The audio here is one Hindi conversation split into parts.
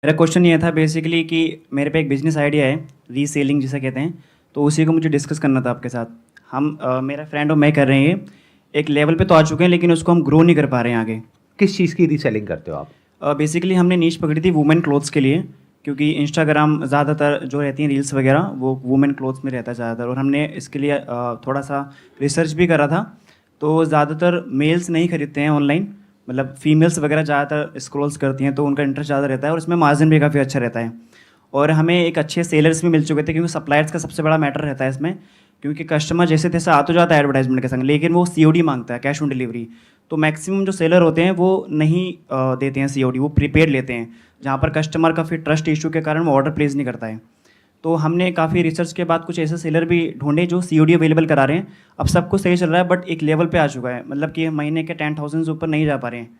मेरा क्वेश्चन ये था बेसिकली कि मेरे पे एक बिज़नेस आइडिया है, रीसेलिंग जिसे कहते हैं, तो उसी को मुझे डिस्कस करना था आपके साथ। मेरा फ्रेंड और मैं कर रहे हैं ये, एक लेवल पे तो आ चुके हैं लेकिन उसको हम ग्रो नहीं कर पा रहे हैं आगे। किस चीज़ की रीसेलिंग करते हो आप? बेसिकली हमने नीश पकड़ी थी वुमेन क्लोथ्स के लिए, क्योंकि इंस्टाग्राम ज़्यादातर जो रहती हैं रील्स वगैरह वो वुमेन क्लोथ्स में रहता है ज़्यादातर, और हमने इसके लिए थोड़ा सा रिसर्च भी करा था। तो ज़्यादातर मेल्स नहीं खरीदते हैं ऑनलाइन, मतलब फीमेल्स वगैरह ज़्यादातर स्क्रॉल्स करती हैं, तो उनका इंटरेस्ट ज़्यादा रहता है और इसमें मार्जिन भी काफ़ी अच्छा रहता है। और हमें एक अच्छे सेलर्स भी मिल चुके थे, क्योंकि सप्लायर्स का सबसे बड़ा मैटर रहता है इसमें, क्योंकि कस्टमर जैसे तैसे आ तो जाता है एडवर्टाइजमेंट के संग, लेकिन वो सीओडी मांगता है, कैश ऑन डिलीवरी। तो मैक्सिमम जो सेलर होते हैं वो नहीं देते हैं सीओडी, वो प्रीपेड लेते हैं, जहाँ पर कस्टमर का फिर ट्रस्ट इशू के कारण वो ऑर्डर प्लेस नहीं करता है। तो हमने काफ़ी रिसर्च के बाद कुछ ऐसे सेलर भी ढूंढे जो सीओडी अवेलेबल करा रहे हैं। अब सब कुछ सही चल रहा है, बट एक लेवल पे आ चुका है, मतलब कि महीने के 10,000 से ऊपर नहीं जा पा रहे हैं।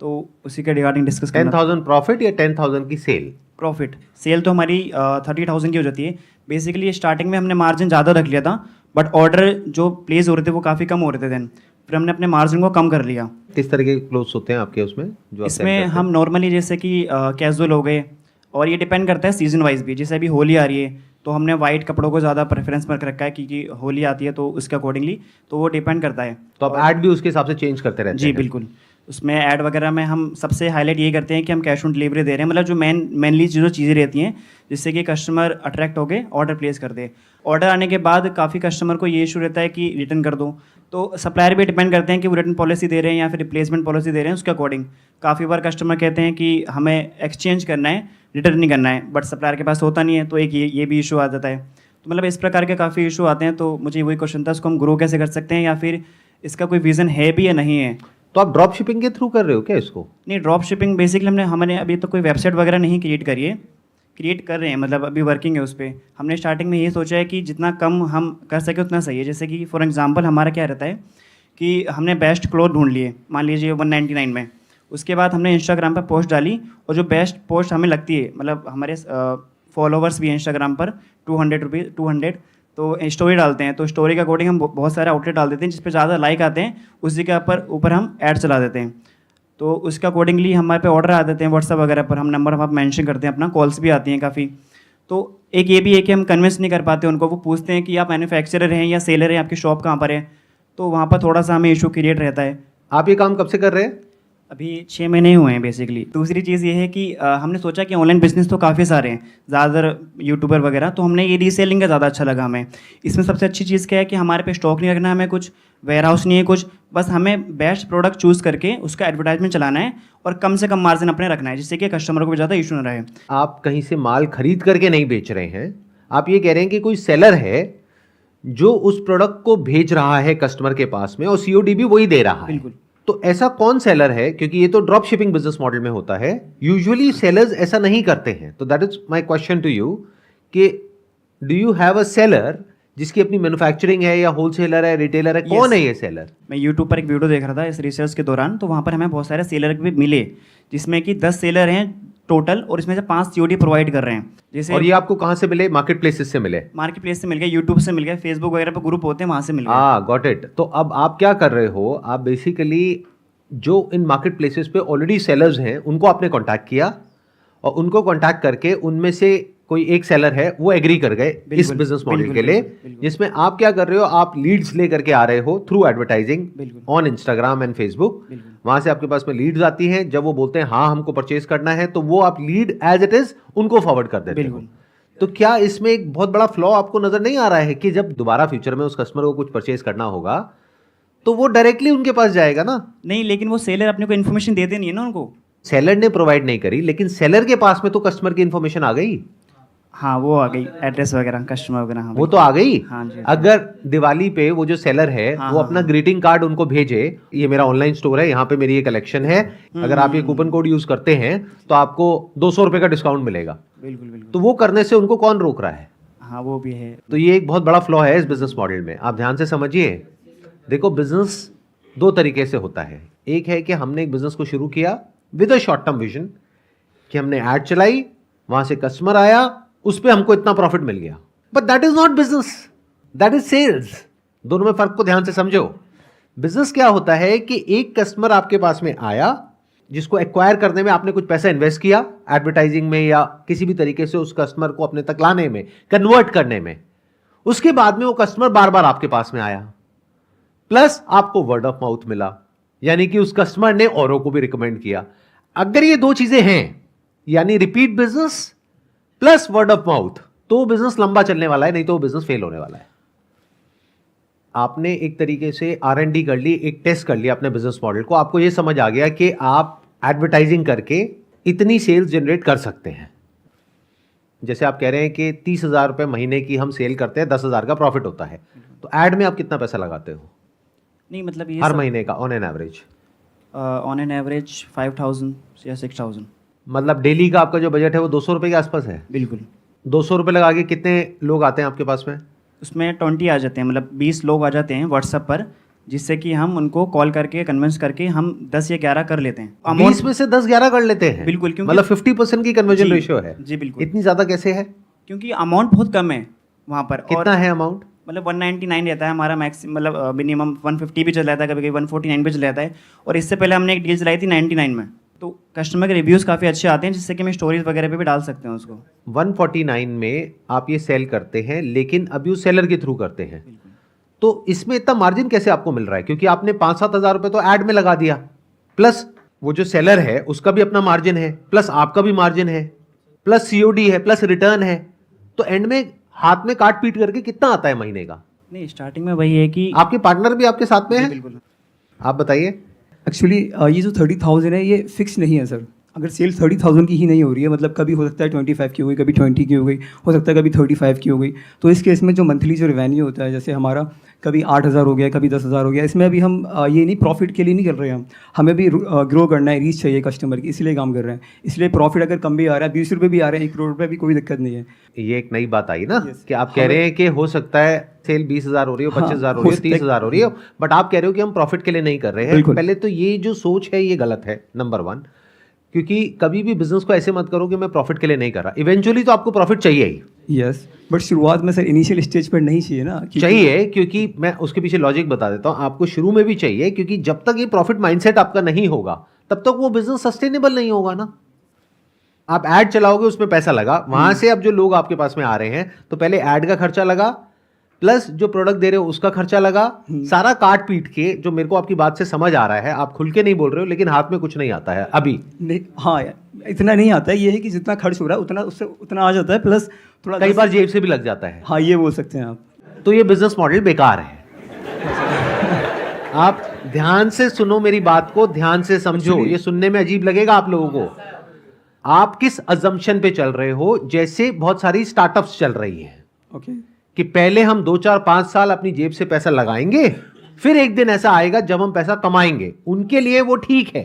तो उसी के रिगार्डिंग डिस्कस करना। 10,000 प्रॉफिट या 10,000 की सेल? प्रॉफिट सेल तो हमारी 30,000 की हो जाती है। बेसिकली स्टार्टिंग में हमने मार्जिन ज़्यादा रख लिया था, बट ऑर्डर जो प्लेस हो रहे थे वो काफ़ी कम हो रहे थे देन, फिर हमने अपने मार्जिन को कम कर लिया। किस तरह के क्लोथ्स होते हैं आपके उसमें जो आप sell इसमें करते हम हैं? नॉर्मली जैसे कि कैजुअल हो गए, और ये डिपेंड करता है सीजन वाइज भी। जैसे अभी होली आ रही है तो हमने वाइट कपड़ों को ज़्यादा प्रेफरेंस पर रखा है, क्योंकि होली आती है तो उसके अकॉर्डिंगली तो वो डिपेंड करता है। तो आप ऐड भी उसके हिसाब से चेंज करते रहते जी हैं? बिल्कुल। उसमें ऐड वगैरह में हम सबसे हाईलाइट यही करते हैं कि हम कैश ऑन डिलीवरी दे रहे हैं, मतलब जो मेनली जो चीज़ें रहती हैं जिससे कि कस्टमर अट्रैक्ट हो गए ऑर्डर प्लेस कर दे। ऑर्डर आने के बाद काफ़ी कस्टमर को ये इशू रहता है कि रिटर्न कर दो, तो सप्लायर भी डिपेंड करते हैं कि वो रिटर्न पॉलिसी दे रहे हैं या फिर रिप्लेसमेंट पॉलिसी दे रहे हैं, उसके अकॉर्डिंग। काफ़ी बार कस्टमर कहते हैं कि हमें एक्सचेंज करना है, रिटर्न नहीं करना है, बट सप्लायर के पास होता नहीं है, तो एक ये भी इशू आ जाता है। तो मतलब इस प्रकार के काफ़ी इशू आते हैं। तो मुझे वही क्वेश्चन था, इसको हम ग्रो कैसे कर सकते हैं, या फिर इसका कोई विज़न है भी या नहीं है। तो आप ड्रॉप शिपिंग के थ्रू कर रहे हो क्या इसको? नहीं, ड्रॉप शिपिंग बेसिकली हमने अभी तो कोई वेबसाइट वगैरह नहीं क्रिएट करी है, क्रिएट कर रहे हैं, मतलब अभी वर्किंग है उस पर। हमने स्टार्टिंग में ये सोचा है कि जितना कम हम कर सके उतना सही है। जैसे कि फॉर एग्जांपल हमारा क्या रहता है कि हमने बेस्ट क्लोथ ढूंढ लिए, मान लीजिए 199 में। उसके बाद हमने इंस्टाग्राम पर पोस्ट डाली, और जो बेस्ट पोस्ट हमें लगती है, मतलब हमारे फॉलोवर्स भी हैं इंस्टाग्राम पर 200 तो स्टोरी डालते हैं, तो स्टोरी के अकॉर्डिंग हम बहुत सारे आउटलेट डाल देते हैं जिस पे ज़्यादा लाइक आते हैं, उसी के ऊपर हम ऐड चला देते हैं। तो उसके अकॉर्डिंगली हमारे पे ऑर्डर आ देते हैं व्हाट्सअप वगैरह पर, हम नंबर वहाँ मेंशन करते हैं अपना, कॉल्स भी आती हैं काफ़ी। तो एक ये भी है कि हम कन्विंस नहीं कर पाते उनको, वो पूछते हैं कि आप मैन्युफैक्चरर हैं या सेलर हैं, आपकी शॉप कहाँ पर है, तो वहाँ पर थोड़ा सा हमें इशू क्रिएट रहता है। आप ये काम कब से कर रहे हैं? अभी 6 महीने ही हुए हैं बेसिकली। दूसरी चीज़ ये है कि हमने सोचा कि ऑनलाइन बिजनेस तो काफ़ी सारे हैं, ज़्यादातर यूट्यूबर वगैरह, तो हमने ये रीसेलिंग का ज़्यादा अच्छा लगा हमें। इसमें सबसे अच्छी चीज़ क्या है कि हमारे पे स्टॉक नहीं रखना, हमें कुछ वेयर हाउस नहीं है कुछ, बस हमें बेस्ट प्रोडक्ट चूज़ करके उसका एडवर्टाइजमेंट चलाना है, और कम से कम मार्जिन अपने रखना है, जिससे कि कस्टमर को भी ज़्यादा इशू ना रहे। आप कहीं से माल खरीद करके नहीं बेच रहे हैं, आप ये कह रहे हैं कि कोई सेलर है जो उस प्रोडक्ट को भेज रहा है कस्टमर के पास में और सीओडी भी वही दे रहा है। बिल्कुल। तो ऐसा कौन सेलर है, क्योंकि ये तो ड्रॉप शिपिंग बिजनेस मॉडल में होता है, यूजुअली सेलर्स ऐसा नहीं करते हैं। तो that is my question to you कि do you have a seller जिसकी अपनी मैन्युफैक्चरिंग है, या होलसेलर है, रिटेलर है? कौन है ये सेलर? मैं यूट्यूब पर एक वीडियो देख रहा था इस रिसर्च के दौरान, तो वहाँ पर हमें बहुत सारे सेलर भी मिले, जिसमें कि 10 सेलर हैं टोटल, और इसमें से 5 सीओडी प्रोवाइड कर रहे हैं। जैसे और ये आपको कहाँ से मिले? मार्केट प्लेसेस से मिले? मार्केट प्लेस से मिल गया, यूट्यूब से मिल गया, फेसबुक वगैरह पर ग्रुप होते हैं वहाँ से मिल गया। Got it. तो अब आप क्या कर रहे हो, आप बेसिकली जो इन मार्केट प्लेसेस पे ऑलरेडी सेलर्स हैं उनको आपने कांटेक्ट किया, और उनको कांटेक्ट करके उनमें से कोई एक सेलर है वो एग्री कर गए इस बिजनेस मॉडल के लिए, जिसमें आप क्या कर रहे हो, आप लीड्स लेकर के आ रहे हो through advertising on Instagram and Facebook. वहां से आपके पास में लीड्स आती हैं, जब वो बोलते हैं हाँ हमको परचेज करना है, तो वो आप लीड एज इट इज उनको फॉरवर्ड कर देते हो। तो क्या इसमें एक बहुत बड़ा फ्लॉ आपको नजर नहीं आ रहा है कि जब दोबारा फ्यूचर में उस कस्टमर को कुछ परचेज करना होगा तो वो डायरेक्टली उनके पास जाएगा ना? नहीं, लेकिन वो सेलर अपने को इन्फॉर्मेशन देते नहीं है ना उनको। सेलर ने प्रोवाइड नहीं करी, लेकिन सेलर के पास में तो कस्टमर की इन्फॉर्मेशन आ गई। हाँ, वो आ गई, एड्रेस वगैरह कस्टमर वगैरह। हाँ, वो तो आ गई। हाँ जी। अगर दिवाली पे वो जो सेलर है हाँ, वो हाँ, अपना हाँ। ग्रीटिंग कार्ड उनको भेजे, ये मेरा ऑनलाइन स्टोर है, यहाँ पे मेरी ये कलेक्शन है, अगर आप ये कूपन कोड यूज करते हैं तो आपको 200 रुपए का डिस्काउंट मिलेगा। बिल्कुल बिल्कुल। तो वो करने से उनको कौन रोक रहा है? हाँ, वो भी है। तो ये एक बहुत बड़ा फ्लॉ है इस बिजनेस मॉडल में, आप ध्यान से समझिए। देखो, बिजनेस दो तरीके से होता है। एक है कि हमने एक बिजनेस को शुरू किया with a short term vision, कि हमने ऐड चलाई, वहां से कस्टमर आया, उस पे हमको इतना प्रॉफिट मिल गया, but that is not business, that is sales. दोनों में फर्क को ध्यान से समझो। बिजनेस क्या होता है कि एक कस्टमर आपके पास में आया, जिसको एक्वायर करने में आपने कुछ पैसा इन्वेस्ट किया एडवर्टाइजिंग में या किसी भी तरीके से उस कस्टमर को अपने तक लाने में, कन्वर्ट करने में। उसके बाद में वो कस्टमर बार बार आपके पास में आया, प्लस आपको वर्ड ऑफ माउथ मिला, यानी कि उस कस्टमर ने औरों को भी रिकमेंड किया। अगर ये दो चीजें हैं, यानी repeat business plus word of mouth, तो बिजनेस लंबा चलने वाला है, नहीं तो बिजनेस फेल होने वाला है। आपने एक तरीके से R&D कर ली, एक टेस्ट कर लिया अपने बिजनेस मॉडल को, आपको यह समझ आ गया कि आप एडवर्टाइजिंग करके इतनी सेल्स जनरेट कर सकते हैं। जैसे आप कह रहे हैं कि 30,000 रुपए महीने की हम सेल करते हैं, 10,000 का प्रॉफिट होता है, तो एड में आप कितना पैसा लगाते हो? नहीं मतलब ये हर महीने का ऑन एन एवरेज 5,000 या 6,000। मतलब डेली का आपका जो बजट है वो 200 रुपए के आसपास है। बिल्कुल। 200 रुपए लगा के कितने लोग आते हैं आपके पास में? उसमें 20 आ जाते हैं, मतलब 20 लोग आ जाते हैं व्हाट्सएप पर, जिससे कि हम उनको कॉल करके कन्विंस करके हम 10 या 11 कर लेते हैं। 20 में से 10-11 कर लेते हैं? बिल्कुल, क्योंकि मतलब 50% की कन्वर्जन जी, रेशियो है। जी बिल्कुल। इतनी ज्यादा कैसे है? क्योंकि अमाउंट बहुत कम है वहाँ पर। कितना है अमाउंट? मतलब 199 रहता है हमारा मैक्सिमम, मतलब मिनिमम 150 भी चल जाता है, कभी कभी 149 भी चल जाता है। और इससे पहले हमने एक डील चलाई थी 99 में, तो कस्टमर के रिव्यूज़ काफ़ी अच्छे आते हैं, जिससे कि हम स्टोरीज वगैरह पे भी डाल सकते हैं उसको। 149 में आप ये सेल करते हैं, लेकिन अभी उस सेलर के थ्रू करते हैं, तो इसमें इतना मार्जिन कैसे आपको मिल रहा है? क्योंकि आपने 5-7 हज़ार रुपए तो ऐड में लगा दिया, प्लस वो जो सेलर है उसका भी अपना मार्जिन है, प्लस आपका भी मार्जिन है, प्लस COD है, प्लस रिटर्न है, तो एंड में हाथ में काट पीट करके कितना आता है महीने का? नहीं, स्टार्टिंग में वही है कि आपके पार्टनर भी आपके साथ में है? बिल्कुल। आप बताइए। एक्चुअली ये जो 30,000 है ये फिक्स नहीं है सर। अगर सेल 30,000 की ही नहीं हो रही है, मतलब कभी हो सकता है 25 की हो गई, कभी 20 की हो गई, हो सकता है कभी 35 की हो गई, तो इस केस में जो मंथली जो रेवेन्यू होता है, जैसे हमारा कभी 8,000 हो गया, कभी 10,000 हो गया, इसमें अभी हम ये नहीं प्रॉफिट के लिए नहीं कर रहे हैं, हमें भी ग्रो करना है, रीच चाहिए कस्टमर की, इसलिए काम कर रहे हैं। इसलिए प्रॉफिट अगर कम भी आ रहा है, 20 रुपये भी आ रहे हैं, 1 करोड़ रुपये भी, कोई दिक्कत नहीं है। ये एक नई बात आई ना, Yes. कि आप कह रहे हैं कि हो सकता है सेल 20,000 हो रही हो, हाँ, 25,000 हो रही हो, हो सकता है। 30,000 हो रही हो, बट आप कह रहे हो कि हम प्रॉफिट के लिए नहीं कर रहे हैं। बिल्कुल। पहले तो ये जो सोच है ये गलत है, नंबर 1, क्योंकि कभी भी बिजनेस को ऐसे मत करो कि मैं प्रॉफिट के लिए नहीं कर रहा। इवेंचुअली तो आपको प्रॉफिट चाहिए ही। यस, बट शुरुआत में सर इनिशियल स्टेज पर नहीं चाहिए ना। चाहिए, क्योंकि मैं उसके पीछे लॉजिक बता देता हूं। आपको शुरू में भी चाहिए, क्योंकि जब तक ये प्रॉफिट माइंडसेट आपका नहीं होगा तब तक वो बिजनेस सस्टेनेबल नहीं होगा ना। आप ऐड चलाओगे, उसमें पैसा लगा, वहां से अब जो लोग आपके पास में आ रहे हैं, तो पहले ऐड का खर्चा लगा, प्लस जो प्रोडक्ट दे रहे हो उसका खर्चा लगा, सारा काट पीट के, जो मेरे को आपकी बात से समझ आ रहा है, आप खुल के नहीं बोल रहे हो, लेकिन हाथ में कुछ नहीं आता है अभी। नहीं, हाँ यार, इतना नहीं आता है। ये है कि जितना खर्च हो रहा है उतना उससे उतना आ जाता है, प्लस थोड़ा कई बार जेब से भी लग जाता है। हाँ, ये बोल सकते हैं आप। तो ये बिजनेस मॉडल बेकार है। आप ध्यान से सुनो मेरी बात को, ध्यान से समझो। ये सुनने में अजीब लगेगा आप लोगों को। आप किस अजम्पशन पे चल रहे हो? जैसे बहुत सारी स्टार्टअप्स चल रही हैं ओके, कि पहले हम 2, 4, 5 साल अपनी जेब से पैसा लगाएंगे, फिर एक दिन ऐसा आएगा जब हम पैसा कमाएंगे। उनके लिए वो ठीक है।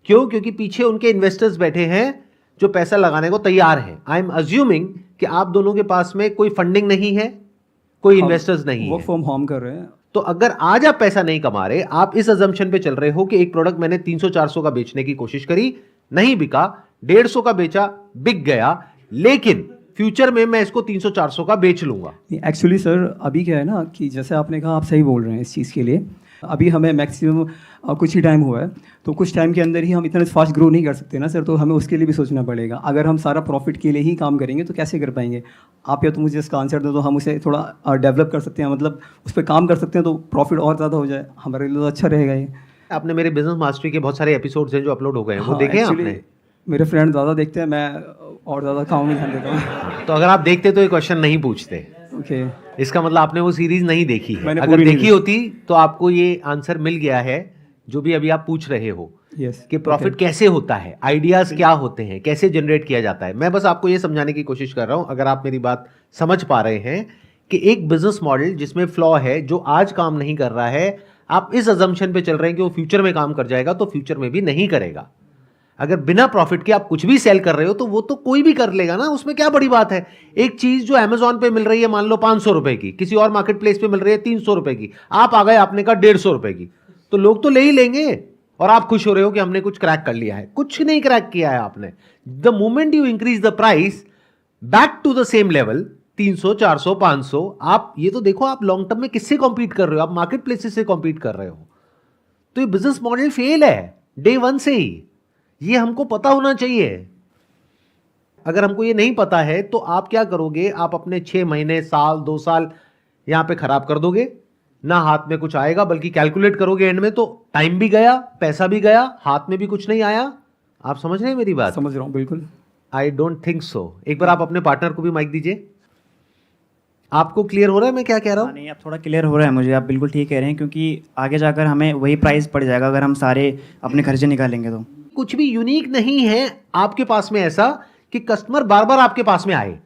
क्यों? क्योंकि पीछे उनके इन्वेस्टर्स बैठे हैं जो पैसा लगाने को तैयार हैं। आई एम अज्यूमिंग कि आप दोनों के पास में कोई फंडिंग नहीं है, कोई इन्वेस्टर्स नहीं वर्क है। फ्रॉम होम कर रहे हैं। तो अगर आज आप पैसा नहीं कमा रहे, आप इस अजम्पशन पे चल रहे हो कि एक प्रोडक्ट मैंने 300-400 का बेचने की कोशिश करी, नहीं बिका, 150 का बेचा, बिक गया, लेकिन फ्यूचर में मैं इसको 300-400 का बेच लूंगा। एक्चुअली सर अभी क्या है ना कि जैसे आपने कहा, आप सही बोल रहे हैं इस चीज़ के लिए। अभी हमें मैक्सिमम कुछ ही टाइम हुआ है, तो कुछ टाइम के अंदर ही हम इतना फास्ट ग्रो नहीं कर सकते ना सर, तो हमें उसके लिए भी सोचना पड़ेगा। अगर हम सारा प्रॉफिट के लिए ही काम करेंगे तो कैसे कर पाएंगे? आप या तो मुझे इसका आंसर दो, तो हम उसे थोड़ा डेवलप कर सकते हैं, मतलब उस पर काम कर सकते हैं, तो प्रॉफिट और ज़्यादा हो जाए, हमारे लिए तो अच्छा रहेगा ये। आपने मेरे बिजनेस मास्टरी के बहुत सारे एपिसोड्स हैं जो अपलोड हो गए हैं, वो हाँ, देखे हैं actually, आपने? मेरे फ्रेंड ज़्यादा देखते हैं, मैं और ज़्यादा काम में ध्यान देता हूँ। तो अगर आप देखते तो ये क्वेश्चन नहीं पूछते। ओके, इसका मतलब आपने वो सीरीज नहीं देखी है। मैंने अगर पूरी नहीं देखी होती तो आपको ये आंसर मिल गया है जो भी अभी आप पूछ रहे हो, यस, कि प्रॉफिट कैसे होता है, आइडियाज क्या होते हैं, कैसे जनरेट किया जाता है। मैं बस आपको ये समझाने की कोशिश कर रहा हूं, अगर आप मेरी बात समझ पा रहे हैं, कि एक बिजनेस मॉडल जिसमें फ्लॉ है, जो आज काम नहीं कर रहा है, आप इस अजम्पशन पे चल रहे हैं कि वो फ्यूचर में काम कर जाएगा, तो फ्यूचर में भी नहीं करेगा। अगर बिना प्रॉफिट के आप कुछ भी सेल कर रहे हो तो वो तो कोई भी कर लेगा ना, उसमें क्या बड़ी बात है। एक चीज जो अमेजोन पे मिल रही है मान लो 500 रुपए की, किसी और मार्केट प्लेस पे मिल रही है 300 रुपए की, आप आ गए आपने कहा 150 रुपए की, तो लोग तो ले ही लेंगे और आप खुश हो रहे हो कि हमने कुछ क्रैक कर लिया है। कुछ नहीं क्रैक किया है आपने। The moment you increase the price back to the same level, 300, 400, 500, आप ये तो देखो आप लॉन्ग टर्म में किससे कॉम्पीट कर रहे हो? आप मार्केट प्लेसेस से कॉम्पीट कर रहे हो। तो ये बिजनेस मॉडल फेल है डे 1 से ही। ये हमको पता होना चाहिए। अगर हमको ये नहीं पता है तो आप क्या करोगे, आप अपने 6 महीने, साल, 2 साल यहां पे खराब कर दोगे, ना हाथ में कुछ आएगा, बल्कि कैलकुलेट करोगे एंड में तो टाइम भी गया, पैसा भी गया, हाथ में भी कुछ नहीं आया। आप समझ रहे हैं मेरी बात? समझ रहा हूँ बिल्कुल। I don't think so. एक बार आप अपने पार्टनर को भी माइक दीजिए। आपको क्लियर हो रहा है मैं क्या कह रहा हूं? नहीं, अब थोड़ा क्लियर हो रहा है मुझे, आप बिल्कुल ठीक कह रहे हैं, क्योंकि आगे जाकर हमें वही प्राइस पड़ जाएगा अगर हम सारे अपने खर्चे निकालेंगे तो। कुछ भी यूनिक नहीं है आपके पास में ऐसा कि कस्टमर बार बार आपके पास में आए।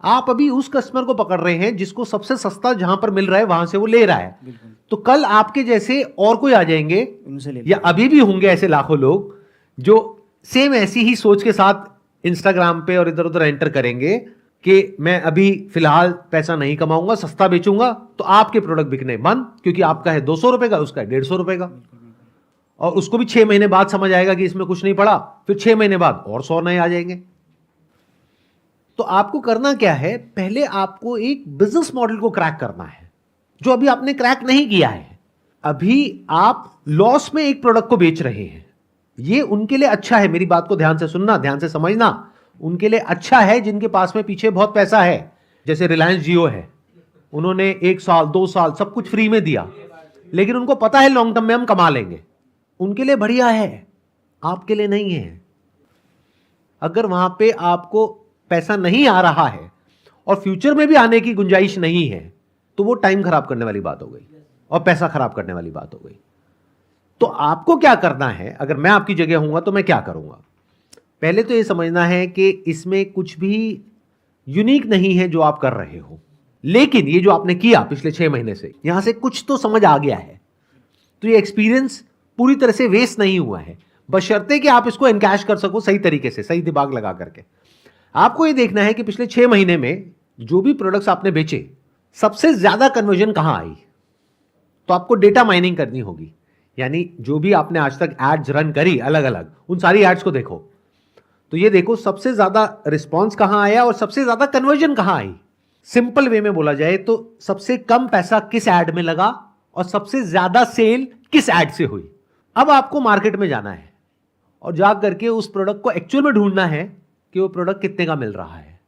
आप अभी उस कस्टमर को पकड़ रहे हैं जिसको सबसे सस्ता जहां पर मिल रहा है वहां से वो ले रहा है। तो कल आपके जैसे और कोई आ जाएंगे, उनसे ले या अभी भी होंगे ऐसे लाखों लोग जो सेम ऐसी ही सोच के साथ इंस्टाग्राम पे और इधर उधर एंटर करेंगे कि मैं अभी फिलहाल पैसा नहीं कमाऊंगा, सस्ता बेचूंगा, तो आपके प्रोडक्ट बिकने बंद, क्योंकि आपका है 200 रुपए का, उसका है 150 रुपए का। और उसको भी 6 महीने बाद समझ आएगा कि इसमें कुछ नहीं पड़ा, फिर 6 महीने बाद और 100 नए आ जाएंगे। तो आपको करना क्या है, पहले आपको एक बिजनेस मॉडल को क्रैक करना है, जो अभी आपने क्रैक नहीं किया है। अभी आप लॉस में एक प्रोडक्ट को बेच रहे हैं, ये उनके लिए अच्छा है, मेरी बात को ध्यान से सुनना, ध्यान से समझना, उनके लिए अच्छा है जिनके पास में पीछे बहुत पैसा है। जैसे रिलायंस जियो है, उन्होंने 1 साल 2 साल सब कुछ फ्री में दिया, लेकिन उनको पता है लॉन्ग टर्म में हम कमा लेंगे, उनके लिए बढ़िया है, आपके लिए नहीं है। अगर वहां पे आपको पैसा नहीं आ रहा है और फ्यूचर में भी आने की गुंजाइश नहीं है, तो वो टाइम खराब करने वाली बात हो गई और पैसा खराब करने वाली बात हो गई। तो आपको क्या करना है, अगर मैं आपकी जगह हूंगा तो मैं क्या करूंगा? पहले तो ये समझना है कि इसमें कुछ भी यूनिक नहीं है जो आप कर रहे हो, लेकिन ये जो आपने किया पिछले 6 महीने से, यहां से कुछ तो समझ आ गया है। तो ये एक्सपीरियंस पूरी तरह से वेस्ट नहीं हुआ है, बशर्ते कि आप इसको एनकैश कर सको सही तरीके से, सही दिमाग लगा करके। आपको ये देखना है कि पिछले 6 महीने में जो भी प्रोडक्ट्स आपने बेचे, सबसे ज्यादा कन्वर्जन कहां आई। तो आपको डेटा माइनिंग करनी होगी, यानी जो भी आपने आज तक एड्स रन करी अलग अलग, उन सारी एड्स को देखो, तो ये देखो सबसे ज्यादा रिस्पॉन्स कहां आया और सबसे ज्यादा कन्वर्जन कहां आई। सिंपल वे में बोला जाए तो सबसे कम पैसा किस एड में लगा और सबसे ज्यादा सेल किस एड से हुई। अब आपको मार्केट में जाना है और जा करके उस प्रोडक्ट को एक्चुअल में ढूंढना है कि वो प्रोडक्ट कितने का मिल रहा है।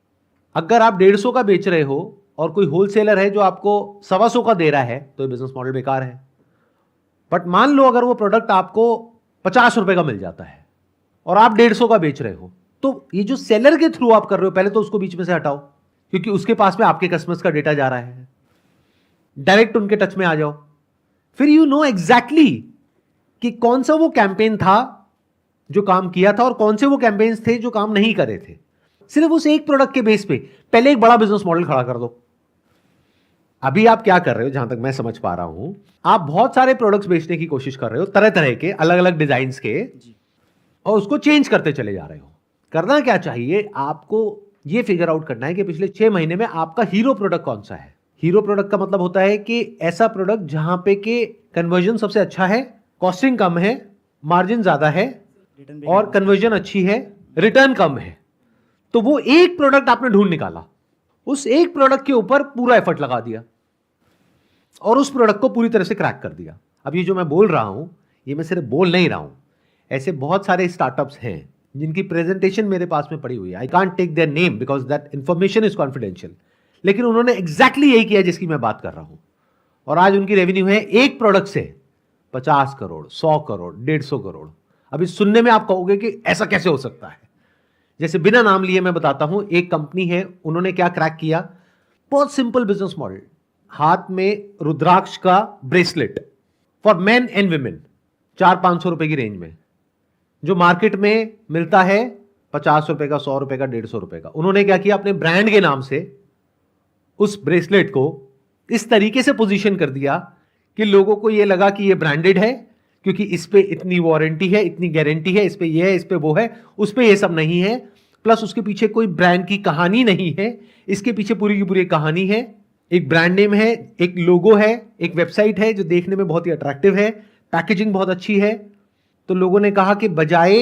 अगर आप 150 का बेच रहे हो और कोई होलसेलर है जो आपको 125 का दे रहा है, तो ये बिजनेस मॉडल बेकार है। बट मान लो अगर वो प्रोडक्ट आपको 50 रुपए का मिल जाता है और आप 150 का बेच रहे हो, तो ये जो सेलर के थ्रू आप कर रहे हो, पहले तो उसको बीच में से हटाओ, क्योंकि उसके पास में आपके कस्टमर्स का डेटा जा रहा है। डायरेक्ट उनके टच में आ जाओ, फिर यू नो एग्जैक्टली कि कौन सा वो कैंपेन था जो काम किया था और कौन से वो कैंपेन्स थे जो काम नहीं करे थे। सिर्फ उस एक प्रोडक्ट के बेस पे पहले एक बड़ा बिजनेस मॉडल खड़ा कर दो। अभी आप क्या कर रहे हो, जहां तक मैं समझ पा रहा हूं, आप बहुत सारे प्रोडक्ट्स बेचने की कोशिश कर रहे हो, तरह तरह के, अलग अलग डिजाइन के, और उसको चेंज करते चले जा रहे हो। करना क्या चाहिए, आपको यह फिगर आउट करना है कि पिछले 6 महीने में आपका हीरो प्रोडक्ट कौन सा है। हीरो प्रोडक्ट का मतलब होता है कि ऐसा प्रोडक्ट जहां पे के कन्वर्जन सबसे अच्छा है, कॉस्टिंग कम है, मार्जिन ज्यादा है और कन्वर्जन अच्छी है, रिटर्न कम है। तो वो एक प्रोडक्ट आपने ढूंढ निकाला, उस एक प्रोडक्ट के ऊपर पूरा एफर्ट लगा दिया और उस प्रोडक्ट को पूरी तरह से क्रैक कर दिया। अब ये जो मैं बोल रहा हूं, ये मैं सिर्फ बोल नहीं रहा हूं, ऐसे बहुत सारे स्टार्टअप्स हैं जिनकी प्रेजेंटेशन मेरे पास में पड़ी हुई है। I can't take their name because that information is confidential, लेकिन उन्होंने एग्जैक्टली यही किया जिसकी मैं बात कर रहा हूं। और आज उनकी रेवेन्यू है एक प्रोडक्ट से 50 करोड़, 100 करोड़, 150 करोड़। अभी सुनने में आप कहोगे कि ऐसा कैसे हो सकता है। जैसे बिना नाम लिए मैं बताता हूं, एक कंपनी है, उन्होंने क्या क्रैक किया, बहुत सिंपल बिजनेस मॉडल, हाथ में रुद्राक्ष का bracelet for main and women, 400-500 रुपए की रेंज में, जो मार्केट में मिलता है 50 रुपए का, 100 रुपए का, 150 रुपए का। उन्होंने क्या किया, अपने ब्रांड के नाम से उस ब्रेसलेट को इस तरीके से पोजीशन कर दिया कि लोगों को यह लगा कि यह ब्रांडेड है, क्योंकि इस पे इतनी वारंटी है, इतनी गारंटी है, इस पे ये है, इस पे वो है, उस पे ये सब नहीं है। प्लस उसके पीछे कोई ब्रांड की कहानी नहीं है, इसके पीछे पूरी की पूरी कहानी है। एक ब्रांड नेम है, एक लोगो है, एक वेबसाइट है जो देखने में बहुत ही अट्रैक्टिव है, पैकेजिंग बहुत अच्छी है। तो लोगों ने कहा कि बजाय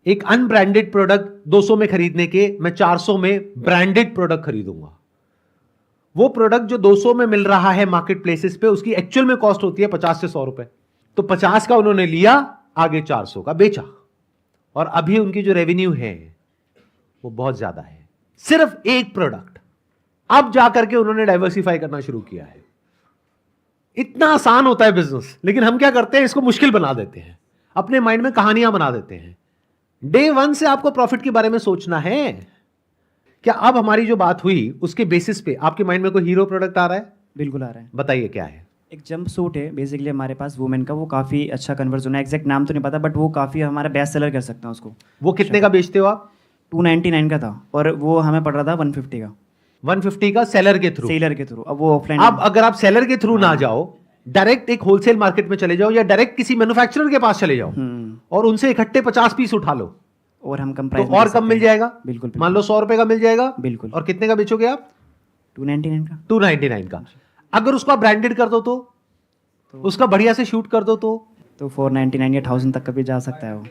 एक अनब्रांडेड प्रोडक्ट 200 में खरीदने के, मैं 400 में ब्रांडेड प्रोडक्ट खरीदूंगा। वो प्रोडक्ट जो 200 में मिल रहा है मार्केट प्लेसेस पे, उसकी एक्चुअल में कॉस्ट होती है 50 से 100 रुपए। तो 50 का उन्होंने लिया, आगे 400 का बेचा। और अभी उनकी जो रेवेन्यू है वो बहुत ज्यादा है, सिर्फ एक प्रोडक्ट। अब जाकर के उन्होंने डाइवर्सिफाई करना शुरू किया है। इतना आसान होता है बिजनेस, लेकिन हम क्या करते हैं, इसको मुश्किल बना देते हैं, अपने माइंड में कहानियां बना देते हैं। डे वन से आपको प्रॉफिट के बारे में सोचना है। क्या अब हमारी जो बात हुई उसके बेसिस पे आपके माइंड में कोई हीरो प्रोडक्ट आ रहा है? बिल्कुल आ रहा है। बताइए क्या है। एक जंप सूट है बेसिकली हमारे पास वुमेन का, वो काफ़ी अच्छा कन्वर्जन है, एग्जैक्ट नाम तो नहीं पता बट वो काफ़ी हमारा बेस्ट सेलर कर सकता है उसको। वो कितने का बेचते हो आप? 299 का था और वो हमें पड़ रहा था 150 का 150 का सेलर के थ्रू। सेलर के थ्रू। अब वो ऑफलाइन, अब अगर आप सेलर के थ्रू ना जाओ, डायरेक्ट एक होलसेल मार्केट में चले जाओ या डायरेक्ट किसी मैन्युफैक्चरर के पास चले जाओ और उनसे इकट्ठे 50 पीस उठा लो, और हम कम तो प्राइस और कम मिल जाएगा। बिल्कुल मान लो 100 रुपए का मिल जाएगा। बिल्कुल। और कितने का बेचोगे आप? 299 का। 299 का। अगर उसको आप ब्रांडेड कर दो तो उसका बढ़िया से शूट कर दो तो 499 या 1000 तक का भी जा सकता है वो।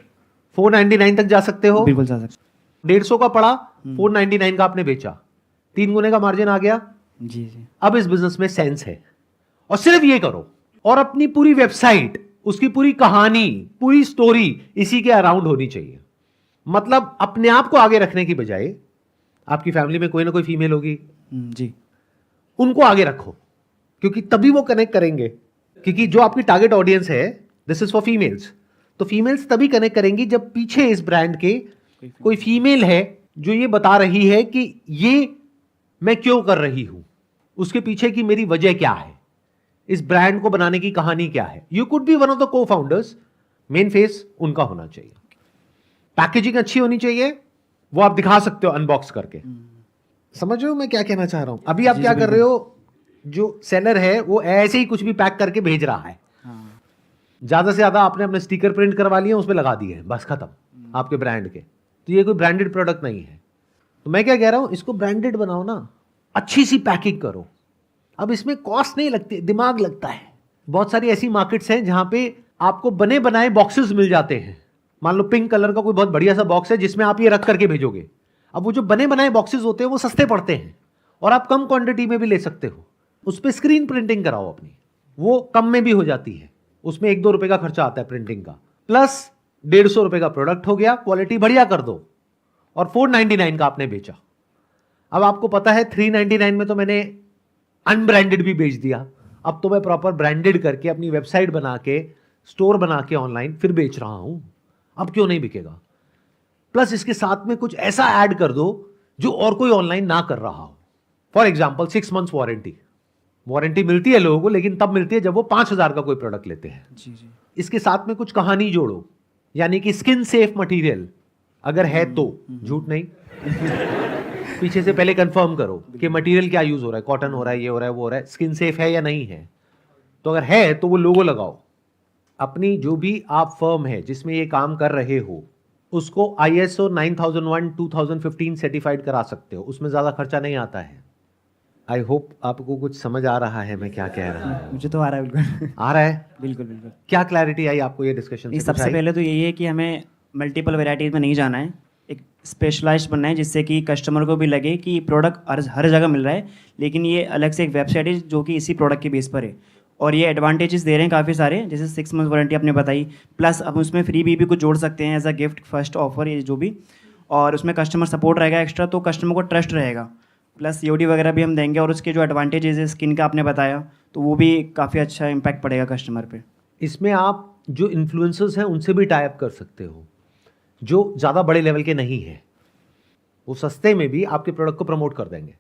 499 तक जा सकते हो। बिल्कुल जा सकता 150 का पड़ा, 499 का आपने बेचा, 3 गुने का मार्जिन आ गया। है। जी जी। अब इस बिजनेस में सेंस है, और सिर्फ ये करो, और अपनी पूरी वेबसाइट, उसकी पूरी कहानी, पूरी स्टोरी इसी के अराउंड होनी चाहिए। मतलब अपने आप को आगे रखने की बजाय, आपकी फैमिली में कोई ना कोई फीमेल होगी, जी। उनको आगे रखो, क्योंकि तभी वो कनेक्ट करेंगे। क्योंकि जो आपकी टारगेट ऑडियंस है, दिस इज फॉर फीमेल्स, तो फीमेल्स तभी कनेक्ट करेंगी जब पीछे इस ब्रांड के कोई फीमेल है जो ये बता रही है कि ये मैं क्यों कर रही हूं, उसके पीछे की मेरी वजह क्या है, इस ब्रांड को बनाने की कहानी क्या है। You could be one of the को फाउंडर्स, मेन फेस उनका होना चाहिए, पैकेजिंग अच्छी होनी चाहिए, वो आप दिखा सकते हो अनबॉक्स करके। समझ रहे हो मैं क्या कहना चाह रहा हूं? अभी आप क्या कर रहे हो, जो सेलर है वो ऐसे ही कुछ भी पैक करके भेज रहा है, ज्यादा से ज्यादा आपने अपने स्टिकर प्रिंट करवा लिए, उसमें लगा दिए, बस खत्म आपके ब्रांड के। तो ये कोई ब्रांडेड प्रोडक्ट नहीं है। तो मैं क्या कह रहा हूं, इसको ब्रांडेड बनाओ ना, अच्छी सी पैकिंग करो। अब इसमें कॉस्ट नहीं लगती, दिमाग लगता है। बहुत सारी ऐसी मार्केट्स हैं जहां पे आपको बने बनाए बॉक्सेस मिल जाते हैं। मान लो पिंक कलर का कोई बहुत बढ़िया सा बॉक्स है जिसमें आप ये रख करके भेजोगे। अब वो जो बने बनाए बॉक्सेस होते हैं वो सस्ते पड़ते हैं और आप कम क्वांटिटी में भी ले सकते हो। उस पर स्क्रीन प्रिंटिंग कराओ अपनी, वो कम में भी हो जाती है, उसमें 1-2 रुपए का खर्चा आता है प्रिंटिंग का, प्लस 150 रुपए का प्रोडक्ट हो गया, क्वालिटी बढ़िया कर दो, और 499 का आपने बेचा। अब आपको पता है 399 में तो मैंने अनब्रांडेड भी बेच दिया, अब तो मैं प्रॉपर ब्रांडेड करके अपनी वेबसाइट बना के, स्टोर बना के ऑनलाइन फिर बेच रहा हूं। अब क्यों नहीं बिकेगा? प्लस इसके साथ में कुछ ऐसा ऐड कर दो जो और कोई ऑनलाइन ना कर रहा हो। फॉर एग्जाम्पल 6 मंथ्स वारंटी मिलती है लोगों को, लेकिन तब मिलती है जब वो 5000 का कोई प्रोडक्ट लेते हैं। जी जी। इसके साथ में कुछ कहानी जोड़ो, यानी कि स्किन सेफ मटेरियल अगर है तो, झूठ नहीं पीछे से पहले कंफर्म करो कि मटेरियल क्या यूज हो रहा है, कॉटन हो रहा है, ये हो रहा है, वो हो रहा है, स्किन सेफ है या नहीं है। तो अगर है तो वो लोगो लगाओ। अपनी जो भी आप फर्म है जिसमें ये काम कर रहे हो उसको ISO 9001 2015 सर्टिफाइड करा सकते हो, उसमें ज्यादा खर्चा नहीं आता है। आई होप आपको कुछ समझ आ रहा है मैं क्या कह रहा हूँ। मुझे तो आ रहा है, बिल्कुल आ रहा है? बिल्कुल बिल्कुल। क्या क्लैरिटी आई आपको ये डिस्कशन से? सबसे पहले तो यही है कि हमें मल्टीपल वेराइटीज़ में नहीं जाना है, एक स्पेशलाइज्ड बनना है जिससे कि कस्टमर को भी लगे कि प्रोडक्ट हर जगह मिल रहा है, लेकिन ये अलग से एक वेबसाइट है जो कि इसी प्रोडक्ट के बेस पर है, और ये एडवांटेजेस दे रहे हैं काफ़ी सारे, जैसे 6 मंथ वारंटी आपने बताई, प्लस अब उसमें फ्री भी कुछ जोड़ सकते हैं as a gift, first offer ये जो भी, और उसमें कस्टमर सपोर्ट रहेगा एक्स्ट्रा, तो कस्टमर को ट्रस्ट रहेगा, प्लस COD वगैरह भी हम देंगे, और उसके जो एडवांटेजेस है स्किन का आपने बताया, तो वो भी काफ़ी अच्छा इम्पैक्ट पड़ेगा कस्टमर पे। इसमें आप जो इन्फ्लुएंसर्स हैं उनसे भी टाई अप कर सकते हो, जो ज़्यादा बड़े लेवल के नहीं है, वो सस्ते में भी आपके प्रोडक्ट को प्रमोट कर देंगे।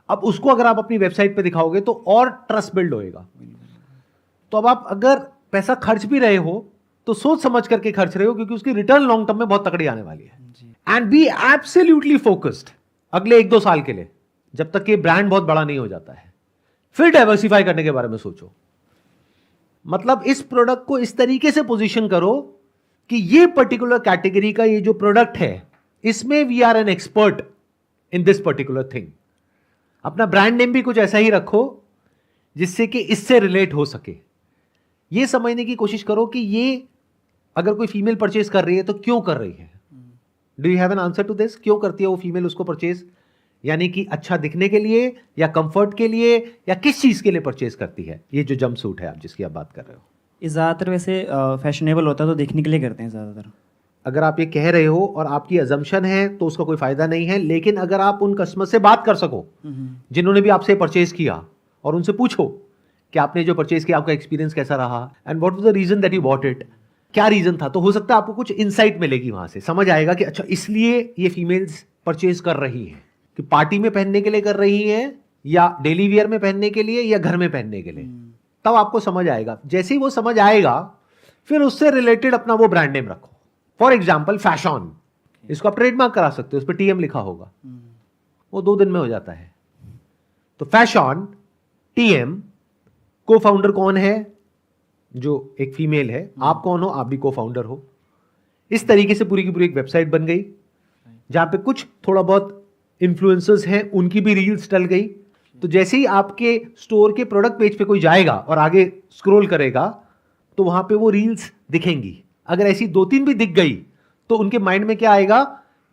अब उसको अगर आप अपनी वेबसाइट पे दिखाओगे तो और ट्रस्ट बिल्ड होएगा। तो अब आप अगर पैसा खर्च भी रहे हो तो सोच समझ करके खर्च रहे हो, क्योंकि उसकी रिटर्न लॉन्ग टर्म में बहुत तकड़ी आने वाली है। एंड बी एब्सोल्युटली फोकस्ड अगले 1-2 साल के लिए, जब तक ये ब्रांड बहुत बड़ा नहीं हो जाता है। फिर डाइवर्सिफाई करने के बारे में सोचो। मतलब इस प्रोडक्ट को इस तरीके से पोजीशन करो कि ये पर्टिकुलर कैटेगरी का ये जो प्रोडक्ट है, इसमें we are an expert in this particular thing. अपना ब्रांड नेम भी कुछ ऐसा ही रखो जिससे कि इससे रिलेट हो सके। ये समझने की कोशिश करो कि ये अगर कोई फीमेल परचेज कर रही है तो क्यों कर रही है। Do you have an answer to this? क्यों करती है वो फीमेल उसको परचेज? यानी कि अच्छा दिखने के लिए, या कंफर्ट के लिए, या किस चीज के लिए परचेज करती है ये जो जंपसूट है आप जिसकी आप बात कर रहे हो? ये ज़्यादातर वैसे फैशनेबल होता है तो देखने के लिए करते हैं ज़्यादातर। अगर आप ये कह रहे हो और आपकी अजम्पशन है तो उसका कोई फायदा नहीं है, लेकिन अगर आप उन कस्टमर से बात कर सको जिन्होंने भी आपसे परचेज किया और उनसे पूछो कि आपने जो परचेज किया आपका एक्सपीरियंस कैसा रहा and what was the reason that you bought it, क्या रीजन था, तो हो सकता है आपको कुछ इनसाइट मिलेगी वहां से, समझ आएगा कि अच्छा इसलिए ये फीमेल्स परचेज कर रही हैं, कि पार्टी में पहनने के लिए कर रही हैं या डेली वियर में पहनने के लिए या घर में पहनने के लिए, तब आपको समझ आएगा। जैसे ही वो समझ आएगा फिर उससे रिलेटेड अपना वो ब्रांड नेम रखो। फॉर एग्जाम्पल फैशन, इसको आप ट्रेडमार्क करा सकते हो, उस पर टीएम लिखा होगा, वो 2 दिन में हो जाता है। तो फैशन टीएम, को फाउंडर कौन है, जो एक फीमेल है, आप कौन हो, आप भी को फाउंडर हो। इस तरीके से पूरी की पूरी एक वेबसाइट बन गई जहां पे कुछ थोड़ा बहुत इन्फ्लुएंसर्स हैं, उनकी भी रील्स डल गई। तो जैसे ही आपके स्टोर के प्रोडक्ट पेज पे कोई जाएगा और आगे स्क्रॉल करेगा तो वहां पे वो रील्स दिखेंगी। अगर ऐसी 2-3 भी दिख गई तो उनके माइंड में क्या आएगा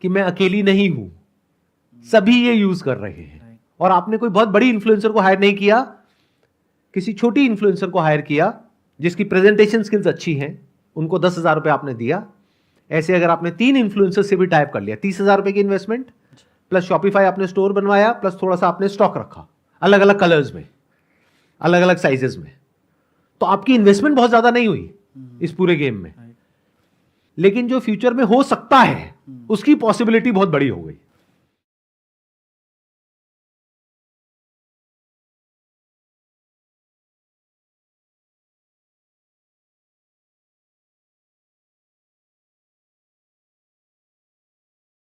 कि मैं अकेली नहीं हूं, सभी ये यूज कर रहे हैं। और आपने कोई बहुत बड़ी इन्फ्लुएंसर को हायर नहीं किया, किसी छोटी इन्फ्लुएंसर को हायर किया जिसकी प्रेजेंटेशन स्किल्स अच्छी हैं, उनको 10,000 रुपए आपने दिया। ऐसे अगर आपने 3 इन्फ्लुएंसर से भी टाइप कर लिया, 30,000 रुपए की इन्वेस्टमेंट प्लस शॉपिफाई आपने स्टोर बनवाया प्लस थोड़ा सा आपने स्टॉक रखा अलग अलग कलर्स में, अलग अलग साइजेस में, तो आपकी इन्वेस्टमेंट बहुत ज्यादा नहीं हुई इस पूरे गेम में, लेकिन जो फ्यूचर में हो सकता है उसकी पॉसिबिलिटी बहुत बड़ी हो गई।